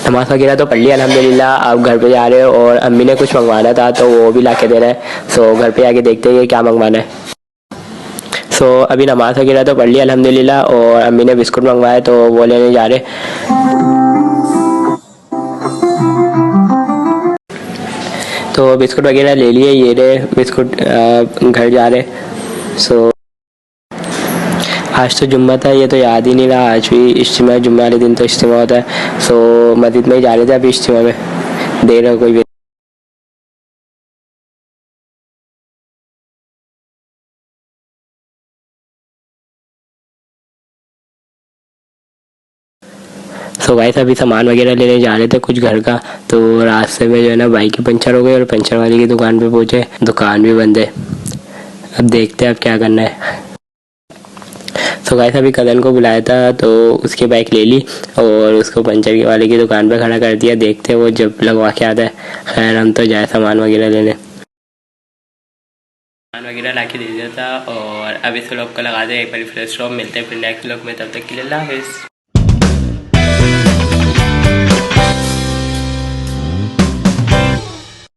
नमाज़ वगैरह तो पढ़ लिया अल्हम्दुलिल्लाह। अब घर पे जा रहे हो और अम्मी ने कुछ मंगवाना था तो वो भी ला के दे रहे हैं। सो घर पे आके देखते हैं क्या मंगवाना है। सो अभी नमाज़ वगैरह तो पढ़ लिया अल्हम्दुलिल्लाह और अम्मी ने बिस्कुट मंगवाए तो वो लेने जा रहे। तो बिस्कुट वगैरह ले लिए, ये रहे बिस्कुट, घर जा रहे। सो आज तो जुम्मा था, ये तो याद ही नहीं रहा। आज भी इज्तिमा, जुम्मे वाले दिन तो इज्तिमा होता है। सो मस्जिद में ही जा रहे थे अभी इज्तिमा में, दे रहे कोई भी। सो गाइस अभी सामान वगैरह लेने जा रहे थे कुछ घर का, तो रास्ते में जो है ना बाइक ही पंचर हो गई और पंचर वाले की दुकान पे पहुंचे, दुकान भी बंद है। अब देखते हैं अब क्या करना है। तो गाइस अभी कदन को बुलाया था तो उसकी बाइक ले ली और उसको पंचर वाले की दुकान पे खड़ा कर दिया। देखते हैं वो जब लगवा के आता है। खैर हम तो जाए सामान वगैरह लेने। सामान वगैरह ला के दे दिया था और अब इस व्लॉग को लगा दे एक बार फ्रेश। मिलते हैं फिर नेक्स्ट व्लॉग में, तब तक के लिए अल्लाह हाफिज़।